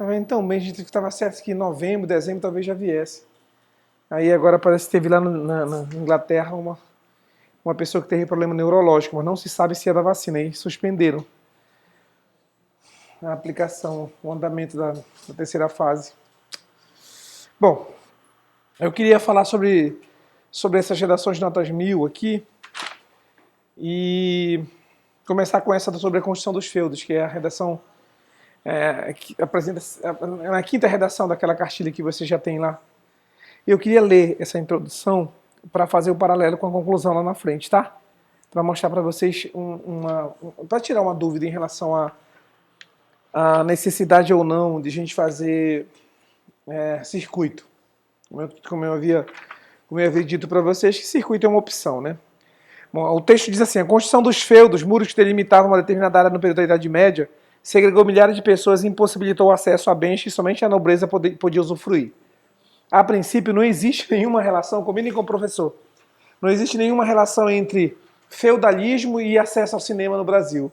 Tá vendo tão bem, a gente estava certo que em novembro, dezembro talvez já viesse. Aí agora parece que teve lá na Inglaterra uma pessoa que teve problema neurológico, mas não se sabe se é da vacina. Aí suspenderam a aplicação, o andamento da terceira fase. Bom, eu queria falar sobre essas redações de notas 1000 aqui e começar com essa sobre a Constituição dos Feudos, que é a redação que apresenta na quinta redação daquela cartilha que você já tem lá. Eu queria ler essa introdução para fazer o paralelo com a conclusão lá na frente, tá? Para mostrar para vocês para tirar uma dúvida em relação à necessidade ou não de a gente fazer circuito. Como eu havia dito para vocês, que circuito é uma opção, né? Bom, o texto diz assim: a Constituição dos Feudos, muros que delimitavam uma determinada área no período da Idade Média, segregou milhares de pessoas e impossibilitou o acesso a bens que somente a nobreza podia usufruir. A princípio, não existe nenhuma relação, combine com o professor, não existe nenhuma relação entre feudalismo e acesso ao cinema no Brasil.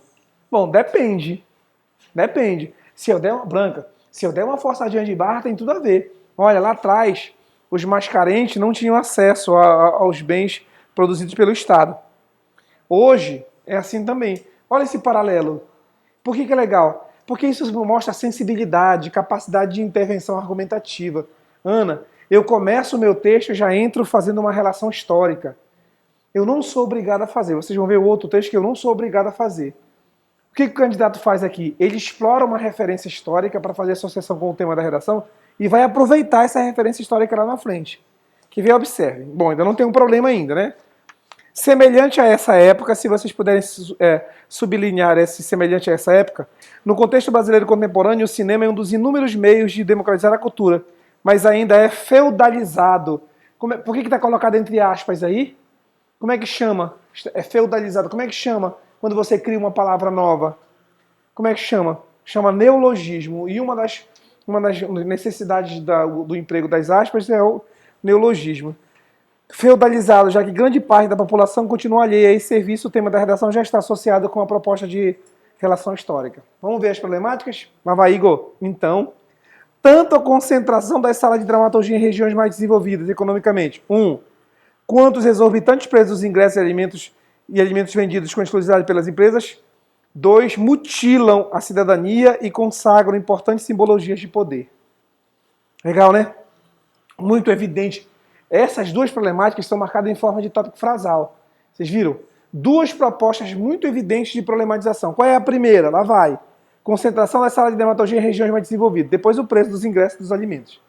Bom, depende. Depende. Se eu der uma forçadinha de barra, tem tudo a ver. Olha, lá atrás, os mais carentes não tinham acesso aos bens produzidos pelo Estado. Hoje, é assim também. Olha esse paralelo. Por que é legal? Porque isso mostra sensibilidade, capacidade de intervenção argumentativa. Ana, eu começo o meu texto e já entro fazendo uma relação histórica. Eu não sou obrigado a fazer. Vocês vão ver o outro texto que eu não sou obrigado a fazer. O que o candidato faz aqui? Ele explora uma referência histórica para fazer associação com o tema da redação e vai aproveitar essa referência histórica lá na frente. Que vem, observem. Bom, ainda não tem um problema ainda, né? Semelhante a essa época, se vocês puderem sublinhar esse semelhante a essa época, no contexto brasileiro contemporâneo, o cinema é um dos inúmeros meios de democratizar a cultura, mas ainda é feudalizado. Por que está colocado entre aspas aí? Como é que chama? É feudalizado. Como é que chama quando você cria uma palavra nova? Como é que chama? Chama neologismo. E uma das necessidades do emprego das aspas é o neologismo. Feudalizado, já que grande parte da população continua alheia a esse serviço, o tema da redação já está associado com a proposta de relação histórica. Vamos ver as problemáticas? Lá vai, Igor. Então, tanto a concentração das salas de dramaturgia em regiões mais desenvolvidas economicamente, quanto os exorbitantes preços dos ingressos e alimentos vendidos com exclusividade pelas empresas, 2, mutilam a cidadania e consagram importantes simbologias de poder. Legal, né? Muito evidente. Essas duas problemáticas estão marcadas em forma de tópico frasal. Vocês viram? Duas propostas muito evidentes de problematização. Qual é a primeira? Lá vai. Concentração das salas de dramaturgia em regiões mais desenvolvidas. Depois o preço dos ingressos dos alimentos.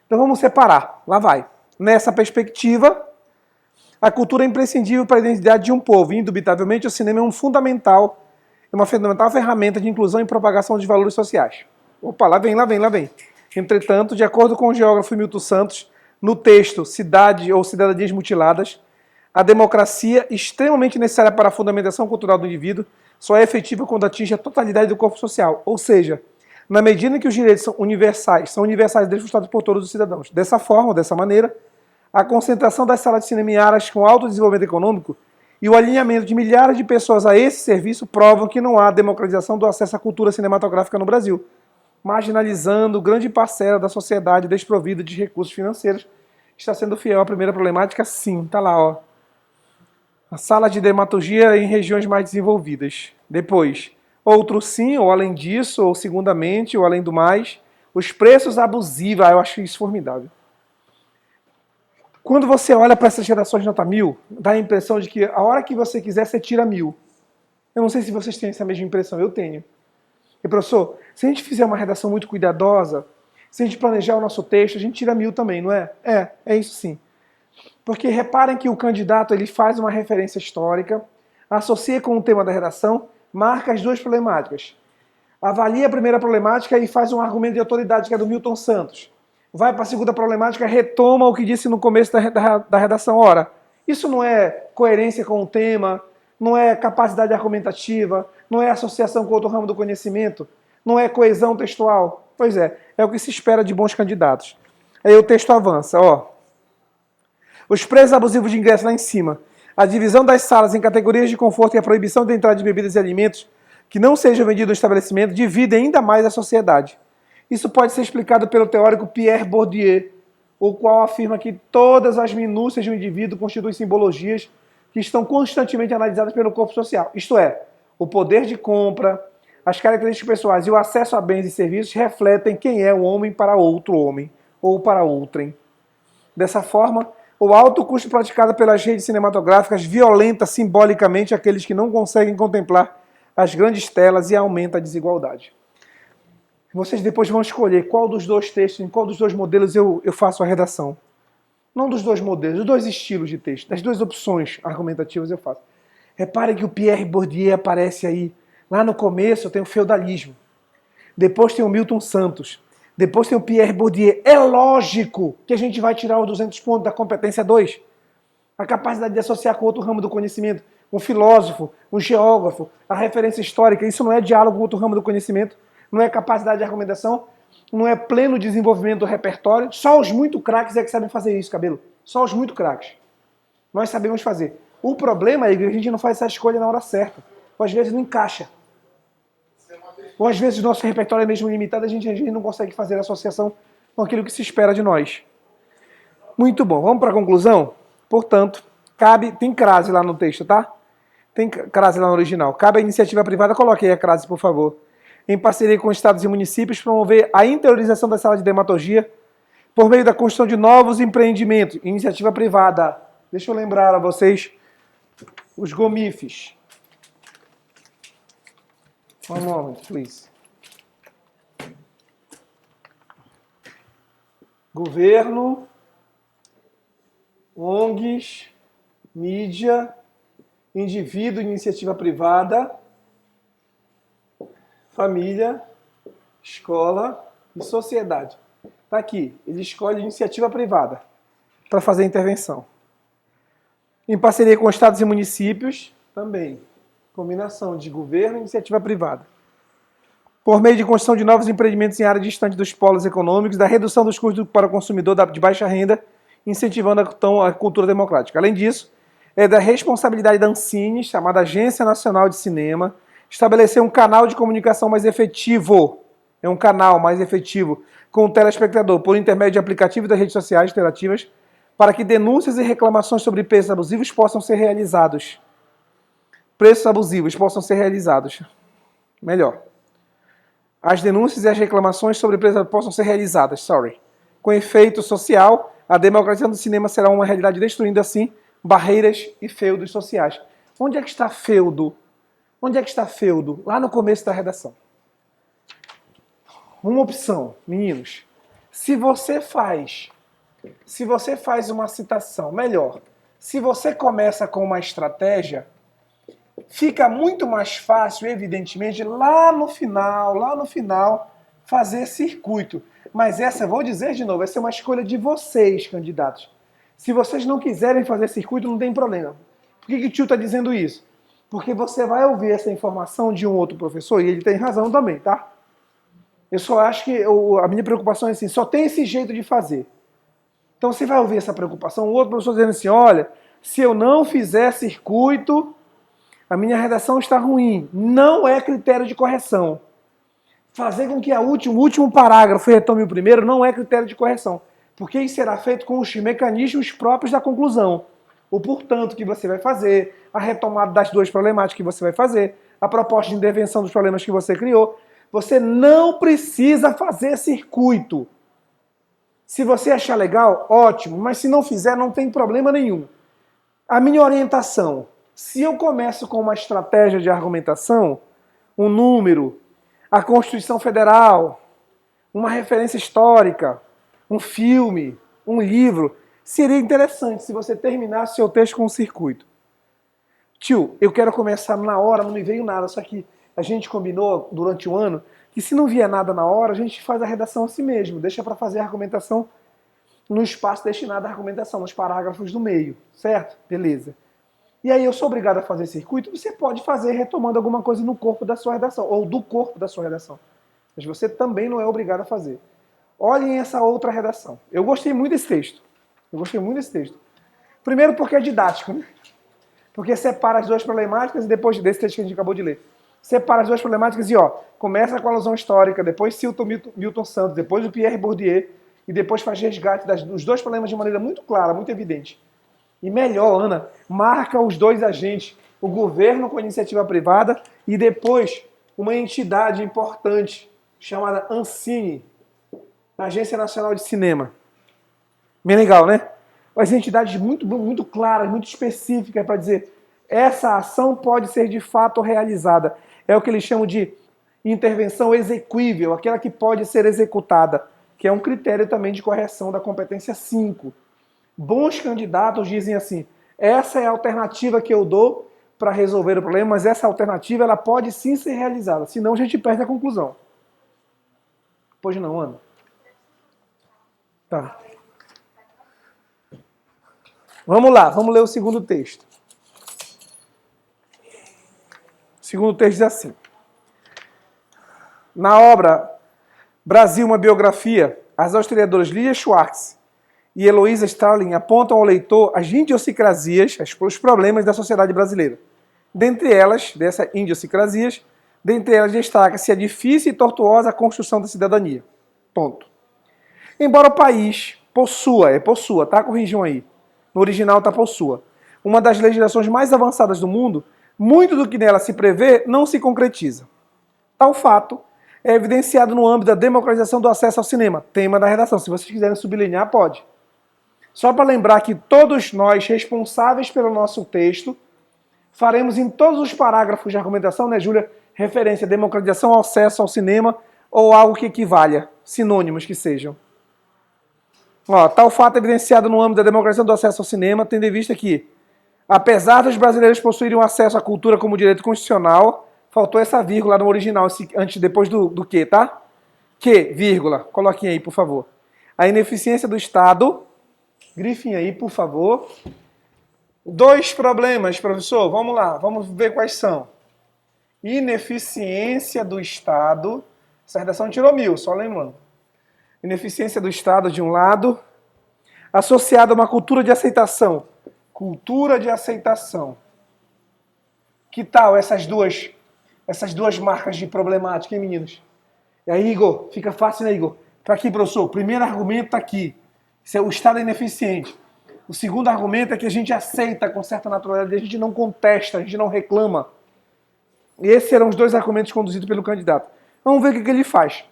Então vamos separar. Lá vai. Nessa perspectiva, a cultura é imprescindível para a identidade de um povo. E, indubitavelmente, o cinema é uma fundamental ferramenta de inclusão e propagação de valores sociais. Opa, lá vem. Entretanto, de acordo com o geógrafo Milton Santos, no texto Cidade ou Cidadanias Mutiladas, a democracia, extremamente necessária para a fundamentação cultural do indivíduo, só é efetiva quando atinge a totalidade do corpo social. Ou seja, na medida em que os direitos são universais desfrutados por todos os cidadãos. Dessa forma, dessa maneira, a concentração das salas de cinema em áreas com alto desenvolvimento econômico e o alinhamento de milhares de pessoas a esse serviço provam que não há democratização do acesso à cultura cinematográfica no Brasil, marginalizando grande parcela da sociedade desprovida de recursos financeiros. Está sendo fiel à primeira problemática? Sim, tá lá, ó. A sala de dramaturgia em regiões mais desenvolvidas. Depois, outro sim, ou além disso, ou segundamente, ou além do mais, os preços abusivos. Eu acho isso formidável. Quando você olha para essas redações de nota 1000, dá a impressão de que a hora que você quiser, você tira 1000. Eu não sei se vocês têm essa mesma impressão, eu tenho. E, professor, se a gente fizer uma redação muito cuidadosa, se a gente planejar o nosso texto, a gente tira 1000 também, não é? É isso sim. Porque reparem que o candidato ele faz uma referência histórica, associa com o tema da redação, marca as duas problemáticas. Avalia a primeira problemática e faz um argumento de autoridade, que é do Milton Santos. Vai para a segunda problemática, retoma o que disse no começo da redação. Ora, isso não é coerência com o tema, não é capacidade argumentativa, não é associação com outro ramo do conhecimento, não é coesão textual. Pois é o que se espera de bons candidatos. Aí o texto avança, ó. Os preços abusivos de ingresso lá em cima, a divisão das salas em categorias de conforto e a proibição de entrada de bebidas e alimentos que não sejam vendidos no estabelecimento dividem ainda mais a sociedade. Isso pode ser explicado pelo teórico Pierre Bourdieu, o qual afirma que todas as minúcias de um indivíduo constituem simbologias que estão constantemente analisadas pelo corpo social. Isto é, o poder de compra, as características pessoais e o acesso a bens e serviços refletem quem é o homem para outro homem ou para outrem. Dessa forma, o alto custo praticado pelas redes cinematográficas violenta simbolicamente aqueles que não conseguem contemplar as grandes telas e aumenta a desigualdade. Vocês depois vão escolher qual dos dois textos, em qual dos dois modelos eu faço a redação. Não dos dois modelos, dos dois estilos de texto, das duas opções argumentativas eu faço. Reparem que o Pierre Bourdieu aparece aí. Lá no começo tem o feudalismo. Depois tem o Milton Santos. Depois tem o Pierre Bourdieu. É lógico que a gente vai tirar os 200 pontos da competência 2. A capacidade de associar com outro ramo do conhecimento. Um filósofo, um geógrafo, a referência histórica. Isso não é diálogo com outro ramo do conhecimento. Não é capacidade de argumentação. Não é pleno desenvolvimento do repertório. Só os muito craques é que sabem fazer isso, cabelo. Só os muito craques. Nós sabemos fazer. O problema é que a gente não faz essa escolha na hora certa. Ou às vezes não encaixa. Ou às vezes o nosso repertório é mesmo limitado, a gente não consegue fazer a associação com aquilo que se espera de nós. Muito bom, vamos para a conclusão? Portanto, tem crase lá no texto, tá? Tem crase lá no original. Cabe à iniciativa privada, coloque aí a crase, por favor. Em parceria com estados e municípios, promover a interiorização da sala de dermatologia por meio da construção de novos empreendimentos. Iniciativa privada. Deixa eu lembrar a vocês os GOMIFs. One moment, please. Governo, ONGs, mídia, indivíduo, iniciativa privada, família, escola e sociedade. Está aqui, ele escolhe iniciativa privada para fazer a intervenção. Em parceria com estados e municípios, também. Combinação de governo e iniciativa privada. Por meio de construção de novos empreendimentos em áreas distantes dos polos econômicos, da redução dos custos para o consumidor de baixa renda, incentivando então a cultura democrática. Além disso, é da responsabilidade da Ancine, chamada Agência Nacional de Cinema, estabelecer um canal de comunicação mais efetivo. É um canal mais efetivo com o telespectador, por intermédio de aplicativos das redes sociais interativas, para que denúncias e reclamações sobre preços abusivos possam ser realizados. Melhor. As denúncias e as reclamações sobre preços possam ser realizadas. Com efeito social, a democratização do cinema será uma realidade, destruindo assim barreiras e feudos sociais. Onde é que está feudo? Onde é que está feudo? Lá no começo da redação. Uma opção, meninos. Se você faz uma citação, melhor, se você começa com uma estratégia, fica muito mais fácil, evidentemente, lá no final, fazer circuito. Mas essa, vou dizer de novo, essa é uma escolha de vocês, candidatos. Se vocês não quiserem fazer circuito, não tem problema. Por que o tio está dizendo isso? Porque você vai ouvir essa informação de um outro professor, e ele tem razão também, tá? Eu só acho que a minha preocupação é assim, só tem esse jeito de fazer. Então você vai ouvir essa preocupação, o outro professor dizendo assim, olha, se eu não fizer circuito, a minha redação está ruim. Não é critério de correção. Fazer com que o último parágrafo retome o primeiro não é critério de correção. Porque isso será feito com os mecanismos próprios da conclusão. O portanto que você vai fazer, a retomada das duas problemáticas que você vai fazer, a proposta de intervenção dos problemas que você criou. Você não precisa fazer circuito. Se você achar legal, ótimo. Mas se não fizer, não tem problema nenhum. A minha orientação... Se eu começo com uma estratégia de argumentação, um número, a Constituição Federal, uma referência histórica, um filme, um livro, seria interessante se você terminasse seu texto com um circuito. Tio, eu quero começar na hora, não me veio nada, só que a gente combinou durante o ano que se não vier nada na hora, a gente faz a redação assim mesmo, deixa para fazer a argumentação no espaço destinado à argumentação, nos parágrafos do meio, certo? Beleza. E aí eu sou obrigado a fazer circuito, você pode fazer retomando alguma coisa no corpo da sua redação, ou do corpo da sua redação. Mas você também não é obrigado a fazer. Olhem essa outra redação. Eu gostei muito desse texto. Primeiro porque é didático, né? Porque separa as duas problemáticas e depois desse texto que a gente acabou de ler. separa as duas problemáticas e, ó, começa com a alusão histórica, depois cita o Milton Santos, depois o Pierre Bourdieu, e depois faz resgate dos dois problemas de maneira muito clara, muito evidente. E melhor, Ana, marca os dois agentes, o governo com a iniciativa privada e depois uma entidade importante chamada Ancine, Agência Nacional de Cinema. Bem legal, né? As entidades muito claras, muito específicas para dizer essa ação pode ser de fato realizada. É o que eles chamam de intervenção exequível, aquela que pode ser executada, que é um critério também de correção da competência 5. Bons candidatos dizem assim, essa é a alternativa que eu dou para resolver o problema, mas essa alternativa ela pode sim ser realizada, senão a gente perde a conclusão. Pois não, Ana? Tá. Vamos lá, vamos ler o segundo texto. O segundo texto diz assim. Na obra Brasil, uma biografia, as historiadoras Lilia Schwartz e Heloísa Stalin apontam ao leitor as idiosincrasias, os problemas da sociedade brasileira. Dentre elas destaca-se a difícil e tortuosa construção da cidadania. Ponto. Embora o país possua, tá? Corrijam aí. No original tá possua. Uma das legislações mais avançadas do mundo, muito do que nela se prevê não se concretiza. Tal fato é evidenciado no âmbito da democratização do acesso ao cinema, tema da redação. Se vocês quiserem sublinhar, pode. Só para lembrar que todos nós, responsáveis pelo nosso texto, faremos em todos os parágrafos de argumentação, né, Júlia, referência à democratização ao acesso ao cinema ou algo que equivalha, sinônimos que sejam. Ó, tal fato é evidenciado no âmbito da democratização do acesso ao cinema, tendo em vista que, apesar dos brasileiros possuírem um acesso à cultura como direito constitucional, faltou essa vírgula no original, antes depois do que, tá? Que, vírgula, coloquem aí, por favor. A ineficiência do Estado, grifem aí, por favor. Dois problemas, professor, vamos lá, vamos ver quais são. Ineficiência do Estado, essa redação tirou 1000, só lembrando. Ineficiência do Estado de um lado, associada a uma cultura de aceitação. Cultura de aceitação. Que tal essas duas marcas de problemática, hein, meninos? E aí, Igor, fica fácil, né, Igor? Tá aqui, professor, o primeiro argumento tá aqui. O Estado é ineficiente. O segundo argumento é que a gente aceita com certa naturalidade, a gente não contesta, a gente não reclama. E esses serão os dois argumentos conduzidos pelo candidato. Vamos ver o que ele faz.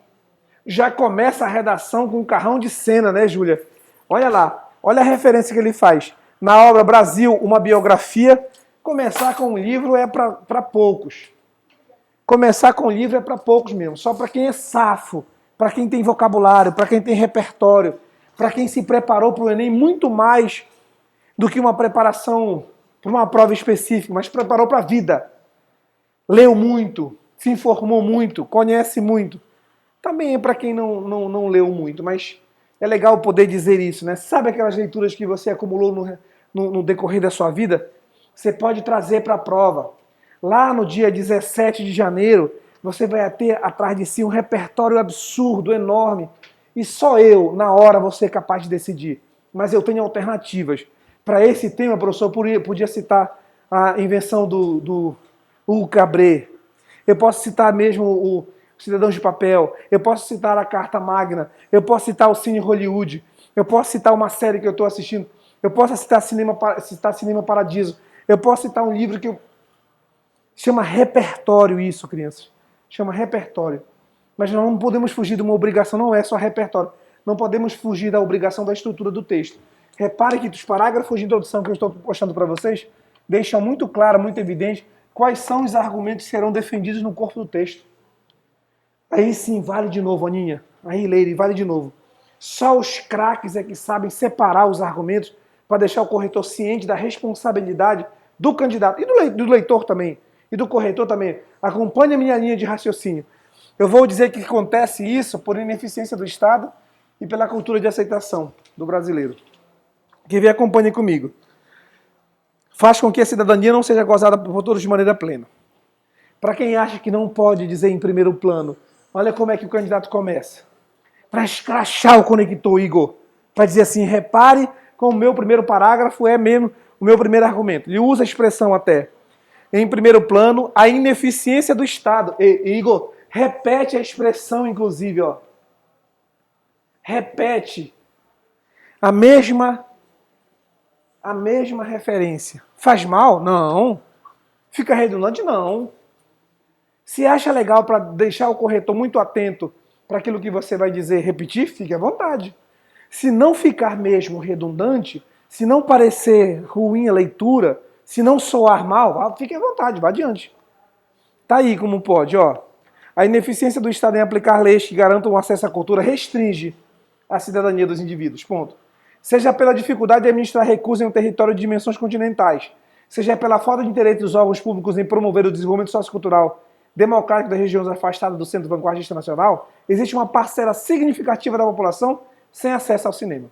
Já começa a redação com um carrão de cena, né, Júlia? Olha lá, olha a referência que ele faz. Na obra Brasil, uma biografia, começar com um livro é para poucos. Começar com um livro é para poucos mesmo, só para quem é safo, para quem tem vocabulário, para quem tem repertório, para quem se preparou para o Enem muito mais do que uma preparação para uma prova específica, mas preparou para a vida. Leu muito, se informou muito, conhece muito. Também é para quem não leu muito, mas é legal poder dizer isso, né? Sabe aquelas leituras que você acumulou no decorrer da sua vida? Você pode trazer para a prova. Lá no dia 17 de janeiro, você vai ter atrás de si um repertório absurdo, enorme. E só eu, na hora, vou ser capaz de decidir. Mas eu tenho alternativas. Para esse tema, professor, eu podia citar a invenção do Hugo Cabret. Eu posso citar mesmo o Cidadãos de Papel. Eu posso citar a Carta Magna. Eu posso citar o Cine Hollywood. Eu posso citar uma série que eu estou assistindo. Eu posso citar Cinema Paradiso. Eu posso citar um livro que chama repertório isso, crianças. Chama repertório. Mas nós não podemos fugir de uma obrigação, não é só repertório. Não podemos fugir da obrigação da estrutura do texto. Repare que os parágrafos de introdução que eu estou postando para vocês deixam muito claro, muito evidente quais são os argumentos que serão defendidos no corpo do texto. Aí sim, vale de novo, Aninha. Aí, Leire, vale de novo. Só os craques é que sabem separar os argumentos para deixar o corretor ciente da responsabilidade do candidato e do leitor também, e do corretor também. Acompanhe a minha linha de raciocínio. Eu vou dizer que acontece isso por ineficiência do Estado e pela cultura de aceitação do brasileiro. Quem vem, acompanhe comigo. Faz com que a cidadania não seja gozada por todos de maneira plena. Para quem acha que não pode dizer em primeiro plano, olha como é que o candidato começa. Para escrachar o conector, Igor. Para dizer assim, repare como o meu primeiro parágrafo é mesmo o meu primeiro argumento. Ele usa a expressão até. em primeiro plano a ineficiência do Estado. Igor, repete a expressão, inclusive, ó. Repete a mesma referência. Faz mal? Não. Fica redundante? Não. Se acha legal para deixar o corretor muito atento para aquilo que você vai dizer, repetir, fique à vontade. Se não ficar mesmo redundante, se não parecer ruim a leitura, se não soar mal, fique à vontade, vá adiante. Tá aí como pode, ó. A ineficiência do Estado em aplicar leis que garantam o acesso à cultura restringe a cidadania dos indivíduos, ponto. Seja pela dificuldade de administrar recursos em um território de dimensões continentais, seja pela falta de interesse dos órgãos públicos em promover o desenvolvimento sociocultural democrático das regiões afastadas do centro vanguardista nacional, existe uma parcela significativa da população sem acesso ao cinema.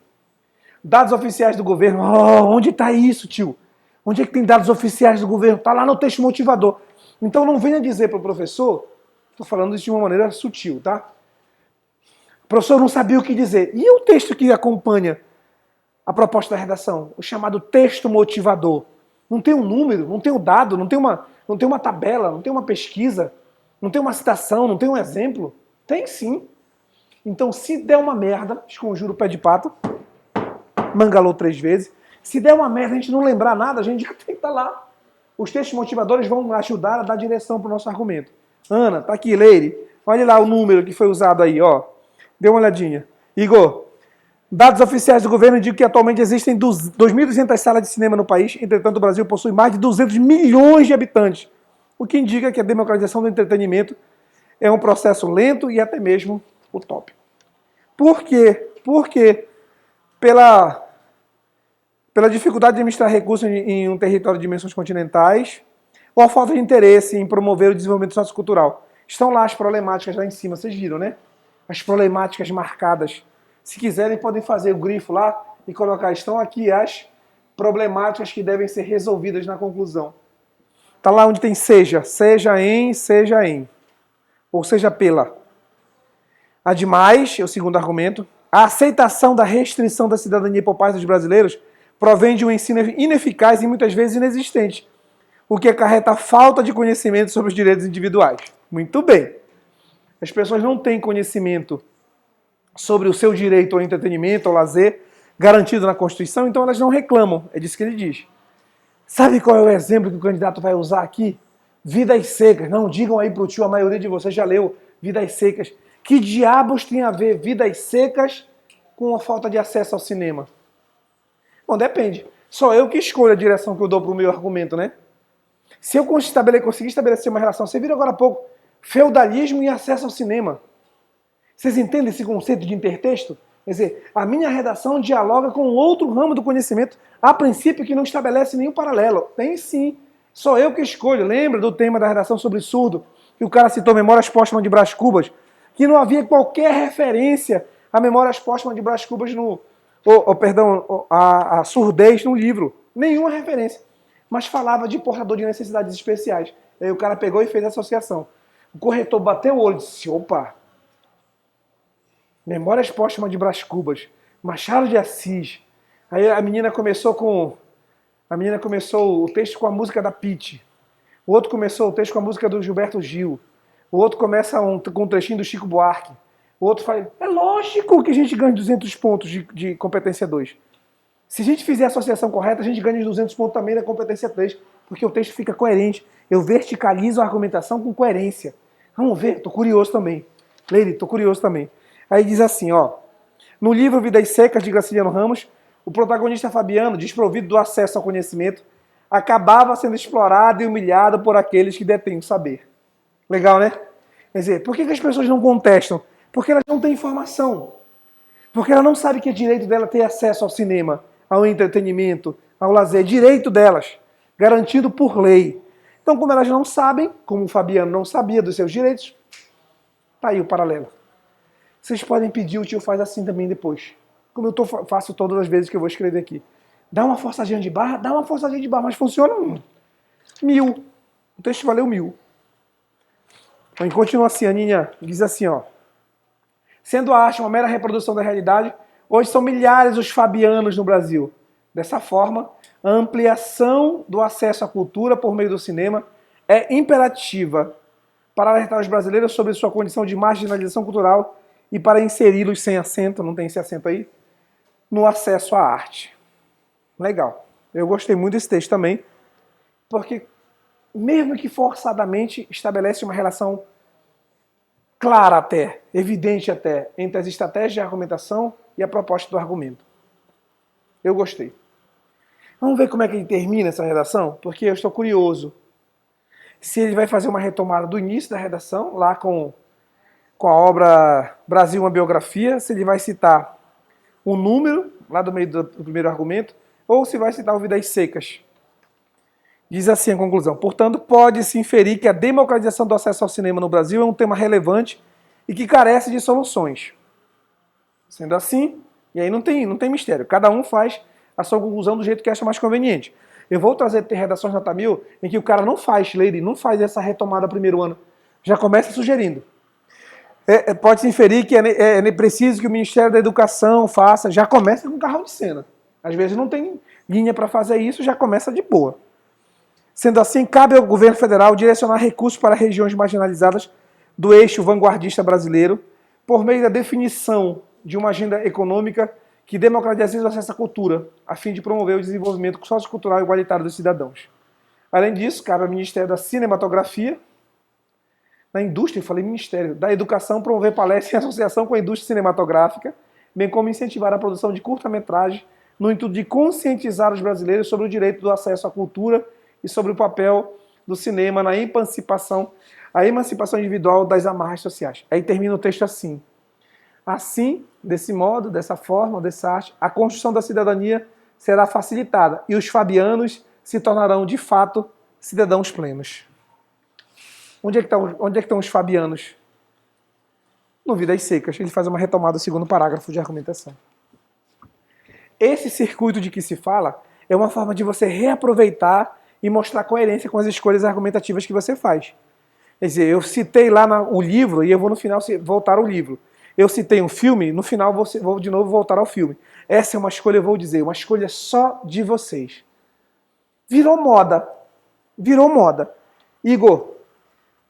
Dados oficiais do governo, onde está isso, tio? Onde é que tem dados oficiais do governo? Está lá no texto motivador. Então não venha dizer para o professor, estou falando isso de uma maneira sutil, tá? O professor não sabia o que dizer. E o texto que acompanha a proposta da redação? O chamado texto motivador. Não tem um número, não tem um dado, não tem uma tabela, não tem uma pesquisa, não tem uma citação, não tem um exemplo. Tem sim. Então, se der uma merda, esconjuro o pé de pato, mangalou 3 vezes. Se der uma merda, a gente não lembrar nada, a gente já tem que estar lá. Os textos motivadores vão ajudar a dar direção para o nosso argumento. Ana, tá aqui, Leire. Olha lá o número que foi usado aí, ó. Dê uma olhadinha. Igor, dados oficiais do governo indicam que atualmente existem 2.200 salas de cinema no país. Entretanto, o Brasil possui mais de 200 milhões de habitantes, o que indica que a democratização do entretenimento é um processo lento e até mesmo utópico. Por quê? Porque pela dificuldade de administrar recursos em um território de dimensões continentais, ou a falta de interesse em promover o desenvolvimento sociocultural. Estão lá as problemáticas lá em cima, vocês viram, né? As problemáticas marcadas. Se quiserem, podem fazer o grifo lá e colocar, estão aqui as problemáticas que devem ser resolvidas na conclusão. Está lá onde tem seja em, ou seja pela. Ademais, é o segundo argumento, a aceitação da restrição da cidadania por parte dos brasileiros provém de um ensino ineficaz e muitas vezes inexistente, o que acarreta a falta de conhecimento sobre os direitos individuais. Muito bem. As pessoas não têm conhecimento sobre o seu direito ao entretenimento, ao lazer, garantido na Constituição, então elas não reclamam. É disso que ele diz. Sabe qual é o exemplo que o candidato vai usar aqui? Vidas secas. Não, digam aí pro tio, a maioria de vocês já leu Vidas Secas. Que diabos tem a ver Vidas Secas com a falta de acesso ao cinema? Bom, depende. Só eu que escolho a direção que eu dou pro meu argumento, né? Se eu conseguir estabelecer uma relação, você viu agora há pouco, feudalismo e acesso ao cinema. Vocês entendem esse conceito de intertexto? Quer dizer, a minha redação dialoga com outro ramo do conhecimento, a princípio que não estabelece nenhum paralelo. Tem sim. Só eu que escolho. Lembra do tema da redação sobre surdo? Que o cara citou Memórias Póstumas de Brás Cubas? Que não havia qualquer referência a Memórias Póstumas de Brás Cubas a surdez no livro. Nenhuma referência. Mas falava de portador de necessidades especiais. Aí o cara pegou e fez a associação. O corretor bateu o olho e disse, opa, Memórias Póstumas de Brás Cubas, Machado de Assis. Aí a menina começou o texto com a música da Pitty. O outro começou o texto com a música do Gilberto Gil. O outro começa com um trechinho do Chico Buarque. O outro fala, é lógico que a gente ganha 200 pontos de competência 2. Se a gente fizer a associação correta, a gente ganha os 200 pontos também da competência 3, porque o texto fica coerente. Eu verticalizo a argumentação com coerência. Vamos ver, tô curioso também. Leire, tô curioso também. Aí diz assim, ó, no livro Vidas Secas, de Graciliano Ramos, o protagonista Fabiano, desprovido do acesso ao conhecimento, acabava sendo explorado e humilhado por aqueles que detêm o saber. Legal, né? Quer dizer, por que as pessoas não contestam? Porque elas não têm informação. Porque ela não sabe que é direito dela ter acesso ao cinema, ao entretenimento, ao lazer. Direito delas, garantido por lei. Então, como elas não sabem, como o Fabiano não sabia dos seus direitos, tá aí o paralelo. Vocês podem pedir, o tio faz assim também depois. Como eu faço todas as vezes que eu vou escrever aqui. Dá uma forçadinha de barra, mas funciona 1000. O texto valeu 1000. Então, continua assim, Aninha, diz assim, ó. Sendo a arte uma mera reprodução da realidade, hoje são milhares os fabianos no Brasil. Dessa forma, a ampliação do acesso à cultura por meio do cinema é imperativa para alertar os brasileiros sobre sua condição de marginalização cultural e para inseri-los sem acento, não tem esse acento aí, no acesso à arte. Legal. Eu gostei muito desse texto também, porque mesmo que forçadamente estabelece uma relação clara até, evidente até, entre as estratégias de argumentação e a proposta do argumento. Eu gostei. Vamos ver como é que ele termina essa redação? Porque eu estou curioso. Se ele vai fazer uma retomada do início da redação, lá com a obra Brasil, uma biografia, se ele vai citar um número, lá do meio do primeiro argumento, ou se vai citar o Vidas Secas. Diz assim a conclusão. Portanto, pode-se inferir que a democratização do acesso ao cinema no Brasil é um tema relevante e que carece de soluções. Sendo assim, e aí não tem mistério, cada um faz a sua conclusão do jeito que acha mais conveniente. Eu vou trazer redações nota 1000 em que o cara não faz, Leire, não faz essa retomada primeiro ano. Já começa sugerindo. Pode-se inferir que é preciso que o Ministério da Educação faça, já começa com carro de cena. Às vezes não tem linha para fazer isso, já começa de boa. Sendo assim, cabe ao governo federal direcionar recursos para regiões marginalizadas do eixo vanguardista brasileiro por meio da definição de uma agenda econômica que democratize o acesso à cultura, a fim de promover o desenvolvimento sociocultural e igualitário dos cidadãos. Além disso, cabe ao Ministério da Cinematografia, da Indústria, eu falei Ministério, da Educação, promover palestras em associação com a indústria cinematográfica, bem como incentivar a produção de curta-metragem no intuito de conscientizar os brasileiros sobre o direito do acesso à cultura e sobre o papel do cinema na emancipação individual das amarras sociais. Aí termina o texto assim. Assim, desse modo, dessa forma, dessa arte, a construção da cidadania será facilitada e os fabianos se tornarão, de fato, cidadãos plenos. Onde é que estão os fabianos? No Vidas Secas. Ele faz uma retomada do segundo parágrafo de argumentação. Esse circuito de que se fala é uma forma de você reaproveitar e mostrar coerência com as escolhas argumentativas que você faz. Quer dizer, eu citei lá o livro e eu vou no final voltar ao livro. Eu citei um filme, no final vou de novo voltar ao filme. Essa é uma escolha, eu vou dizer, uma escolha só de vocês. Virou moda. Virou moda. Igor,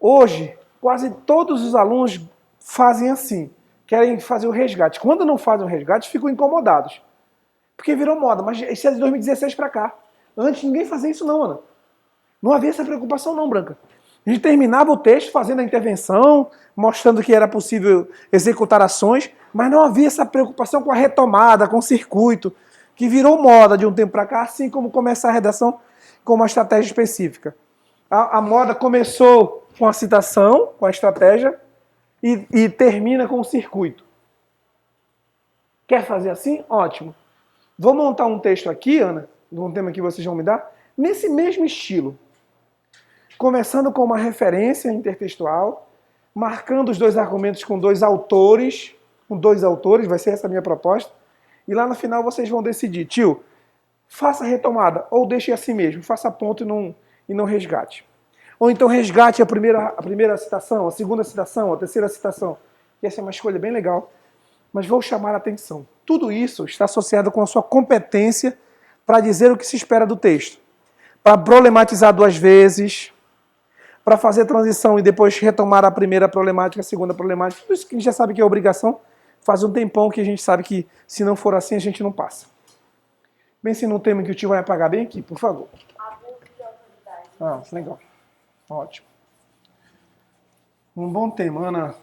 hoje, quase todos os alunos fazem assim. Querem fazer o resgate. Quando não fazem o resgate, ficam incomodados. Porque virou moda. Mas isso é de 2016 para cá. Antes ninguém fazia isso não, Ana. Não havia essa preocupação não, Branca. A gente terminava o texto fazendo a intervenção, mostrando que era possível executar ações, mas não havia essa preocupação com a retomada, com o circuito, que virou moda de um tempo para cá, assim como começar a redação com uma estratégia específica. A moda começou com a citação, com a estratégia, e termina com o circuito. Quer fazer assim? Ótimo. Vou montar um texto aqui, Ana, de um tema que vocês vão me dar, nesse mesmo estilo. Começando com uma referência intertextual, marcando os dois argumentos com dois autores, vai ser essa a minha proposta, e lá no final vocês vão decidir, tio, faça a retomada, ou deixe assim mesmo, faça ponto e não resgate. Ou então resgate a primeira citação, a segunda citação, a terceira citação. E essa é uma escolha bem legal, mas vou chamar a atenção. Tudo isso está associado com a sua competência para dizer o que se espera do texto, para problematizar duas vezes, para fazer transição e depois retomar a primeira problemática, a segunda problemática. Tudo isso que a gente já sabe que é obrigação, faz um tempão que a gente sabe que se não for assim a gente não passa. Pense num tema que o tio vai apagar bem aqui, por favor. Abuso de autoridade. Ah, legal. Ótimo. Um bom tema, Ana.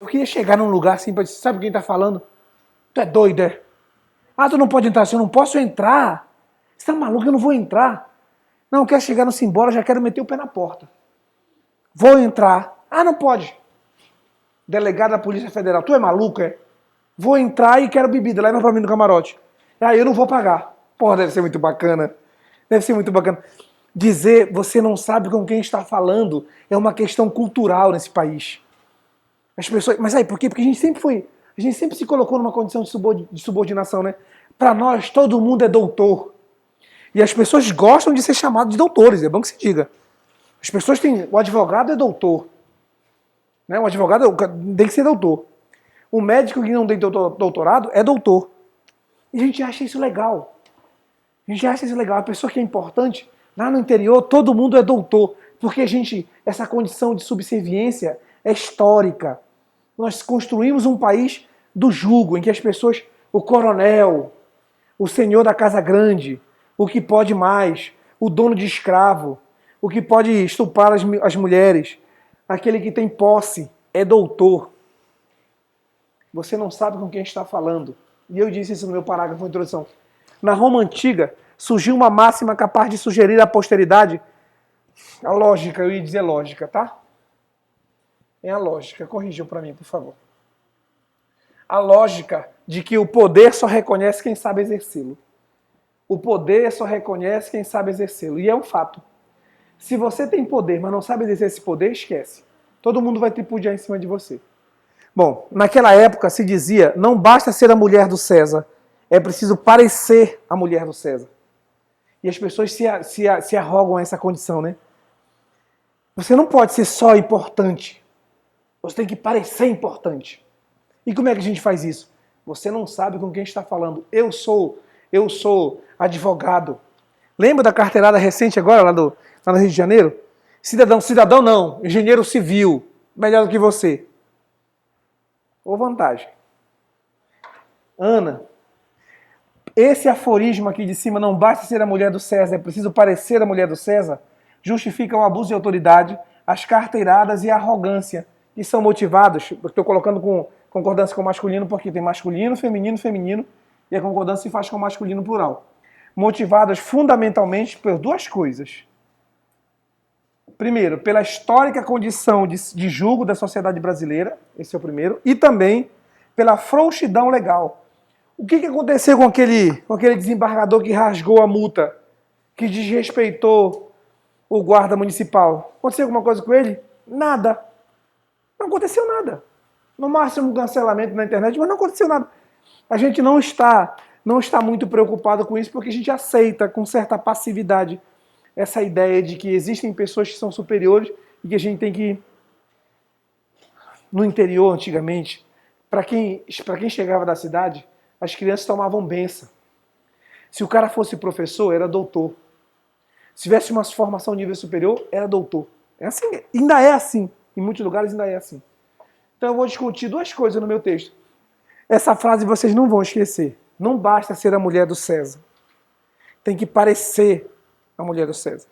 queria chegar num lugar assim, pra dizer, sabe quem tá falando? Tu é doido, é? Ah, tu não pode entrar assim, eu não posso entrar. Você tá maluco? Eu não vou entrar. Não, eu quero chegar no Simbora, já quero meter o pé na porta. Vou entrar. Ah, não pode. Delegado da Polícia Federal, tu é maluco, é? Vou entrar e quero bebida, leva pra mim no camarote. Aí eu não vou pagar. Porra, deve ser muito bacana. Deve ser muito bacana. Dizer você não sabe com quem está falando é uma questão cultural nesse país. As pessoas, mas aí, por quê? Porque a gente sempre se colocou numa condição de subordinação, né? Para nós, todo mundo é doutor. E as pessoas gostam de ser chamados de doutores, é bom que se diga. As pessoas têm, o advogado é doutor. Né? O advogado tem que ser doutor. O médico que não tem doutorado é doutor. E a gente acha isso legal. A gente acha isso legal. A pessoa que é importante, lá no interior, todo mundo é doutor. Porque essa condição de subserviência é histórica. Nós construímos um país do jugo, em que as pessoas, o coronel, o senhor da casa grande, o que pode mais, o dono de escravo, o que pode estuprar as mulheres, aquele que tem posse, é doutor. Você não sabe com quem está falando. E eu disse isso no meu parágrafo de introdução. Na Roma Antiga, surgiu uma máxima capaz de sugerir à posteridade a lógica, eu ia dizer lógica, tá? É a lógica, corrijam para mim, por favor. A lógica de que o poder só reconhece quem sabe exercê-lo. O poder só reconhece quem sabe exercê-lo. E é um fato. Se você tem poder, mas não sabe exercer esse poder, esquece. Todo mundo vai tripudiar em cima de você. Bom, naquela época se dizia, não basta ser a mulher do César, é preciso parecer a mulher do César. E as pessoas se arrogam a essa condição, né? Você não pode ser só importante. Você tem que parecer importante. E como é que a gente faz isso? Você não sabe com quem está falando. Eu sou advogado. Lembra da carteirada recente agora, lá no Rio de Janeiro? Cidadão não, engenheiro civil, melhor do que você. Ou vantagem. Ana, esse aforismo aqui de cima, não basta ser a mulher do César, é preciso parecer a mulher do César, justifica o abuso de autoridade, as carteiradas e a arrogância, que são motivados, estou colocando com concordância com o masculino, porque tem masculino, feminino, e a concordância se faz com o masculino plural. Motivadas fundamentalmente por duas coisas. Primeiro, pela histórica condição de julgo da sociedade brasileira, esse é o primeiro, e também pela frouxidão legal. O que aconteceu com aquele desembargador que rasgou a multa, que desrespeitou o guarda municipal? Aconteceu alguma coisa com ele? Nada. Não aconteceu nada. No máximo um cancelamento na internet, mas não aconteceu nada. A gente não está muito preocupado com isso porque a gente aceita com certa passividade essa ideia de que existem pessoas que são superiores e que a gente tem que... No interior, antigamente, para quem chegava da cidade, as crianças tomavam benção. Se o cara fosse professor, era doutor. Se tivesse uma formação nível superior, era doutor. É assim, ainda é assim. Em muitos lugares ainda é assim. Então eu vou discutir duas coisas no meu texto. Essa frase vocês não vão esquecer. Não basta ser a mulher do César. Tem que parecer a mulher do César.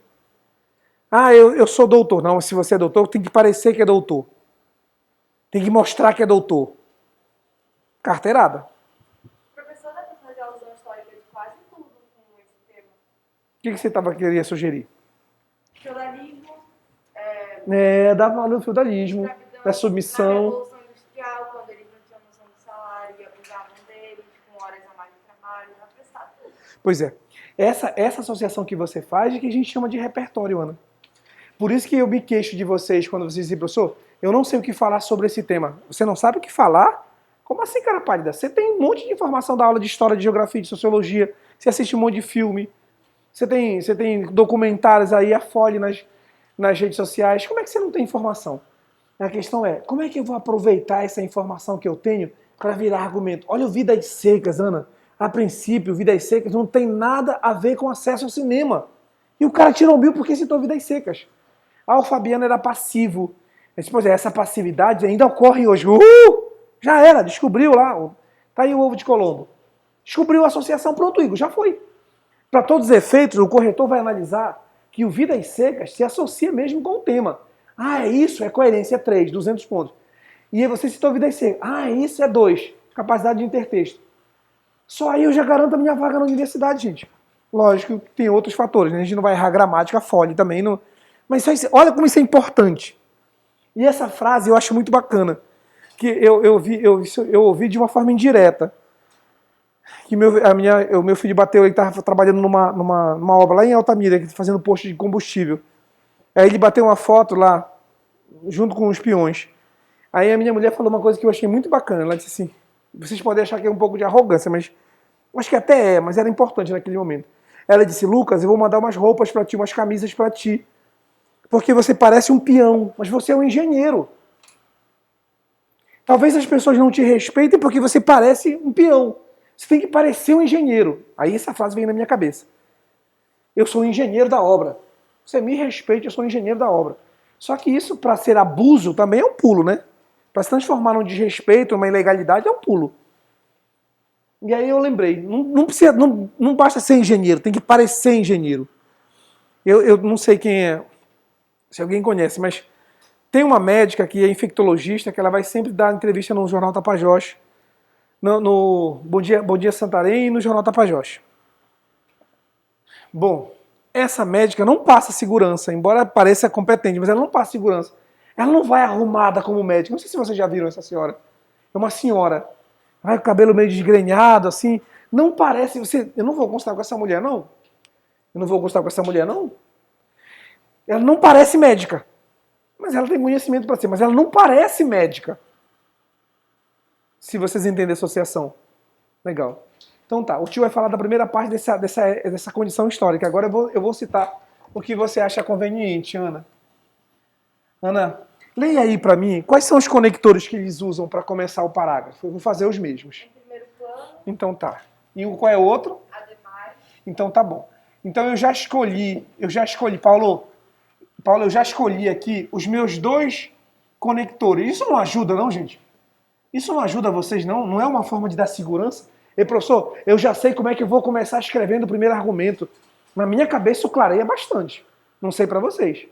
Ah, eu sou doutor. Não, se você é doutor, tem que parecer que é doutor. Tem que mostrar que é doutor. Carteirada. Professor, dá para fazer alusão histórica de quase tudo com esse tema. O que você queria sugerir? Feudalismo, Dá valor ao feudalismo, escravidão, da na submissão. Revolução Industrial, quando eles não tinham noção do salário e abusavam deles, com horas a mais de trabalho, apressado. Pois é. Essa associação que você faz é que a gente chama de repertório, Ana. Por isso que eu me queixo de vocês quando vocês dizem, professor, eu não sei o que falar sobre esse tema. Você não sabe o que falar? Como assim, cara pálida? Você tem um monte de informação da aula de história, de geografia, de sociologia, você assiste um monte de filme, você tem documentários aí, a folha nas redes sociais. Como é que você não tem informação? A questão é, como é que eu vou aproveitar essa informação que eu tenho para virar argumento? Olha o Vidas Secas, Ana. A princípio, Vidas Secas não tem nada a ver com acesso ao cinema. E o cara tirou 1000 porque citou Vidas Secas. Ah, o Fabiano era passivo. Pois é, essa passividade ainda ocorre hoje. Já era, descobriu lá. Tá aí o ovo de Colombo. Descobriu a associação, pronto, Igor, já foi. Para todos os efeitos, o corretor vai analisar que o Vidas Secas se associa mesmo com o tema. Ah, é isso, é coerência 3, 200 pontos. E aí você citou vida e ser. Ah, isso é 2. Capacidade de intertexto. Só aí eu já garanto a minha vaga na universidade, gente. Lógico que tem outros fatores, né? A gente não vai errar gramática, fole também. Não... Mas olha como isso é importante. E essa frase eu acho muito bacana. Que eu ouvi de uma forma indireta. Que o meu filho bateu, ele estava trabalhando numa obra lá em Altamira, fazendo posto de combustível. Aí ele bateu uma foto lá, junto com os peões. Aí a minha mulher falou uma coisa que eu achei muito bacana. Ela disse assim, vocês podem achar que é um pouco de arrogância, mas acho que até é, mas era importante naquele momento. Ela disse, Lucas, eu vou mandar umas roupas para ti, umas camisas para ti. Porque você parece um peão, mas você é um engenheiro. Talvez as pessoas não te respeitem porque você parece um peão. Você tem que parecer um engenheiro. Aí essa frase vem na minha cabeça. Eu sou um engenheiro da obra. Você me respeite, eu sou um engenheiro da obra. Só que isso, para ser abuso, também é um pulo, né? Para se transformar num desrespeito, numa ilegalidade, é um pulo. E aí eu lembrei, não basta ser engenheiro, tem que parecer engenheiro. Eu não sei quem é, se alguém conhece, mas tem uma médica que é infectologista, que ela vai sempre dar entrevista no Jornal Tapajós, no Bom Dia Santarém e no Jornal Tapajós. Bom, essa médica não passa segurança, embora pareça competente, mas ela não passa segurança. Ela não vai arrumada como médica. Não sei se vocês já viram essa senhora. É uma senhora. Vai com o cabelo meio desgrenhado, assim. Não parece... Eu não vou consultar com essa mulher, não. Eu não vou consultar com essa mulher, não. Ela não parece médica. Mas ela tem conhecimento para ser. Mas ela não parece médica. Se vocês entenderem a associação. Legal. Então tá, o tio vai falar da primeira parte dessa condição histórica. Agora eu vou citar o que você acha conveniente, Ana. Ana, leia aí para mim quais são os conectores que eles usam para começar o parágrafo. Eu vou fazer os mesmos. Em primeiro plano. Então tá. E qual é o outro? Ademais. Então tá bom. Então eu já escolhi, Paulo, eu já escolhi aqui os meus 2 conectores. Isso não ajuda não, gente? Isso não ajuda vocês não? Não é uma forma de dar segurança? E professor, eu já sei como é que eu vou começar escrevendo o primeiro argumento. Na minha cabeça isso clareia bastante. Não sei para vocês.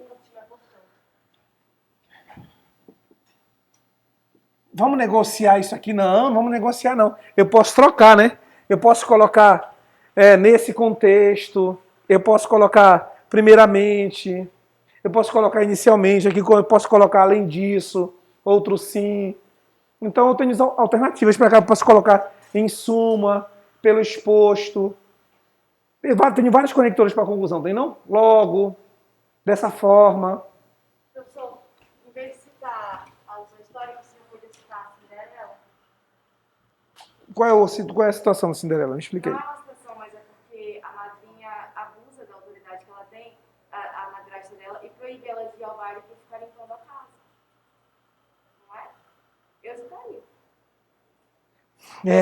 Vamos negociar isso aqui? Não, vamos negociar não. Eu posso trocar, né? Eu posso colocar nesse contexto, eu posso colocar primeiramente, eu posso colocar inicialmente, aqui eu posso colocar além disso, outro sim. Então eu tenho alternativas para cá, eu posso colocar em suma, pelo exposto. Tem vários conectores para conclusão, tem não? Logo, dessa forma. Professor, em vez de citar a alusão histórica, você não podia citar a Cinderela? Qual é a situação da Cinderela? Me explica aí. Não é uma situação, mas é porque a madrinha abusa da autoridade que ela tem, a madrasta dela, e proíbe ela de ir ao baile para ficar limpando a casa. Não é? Eu citaria.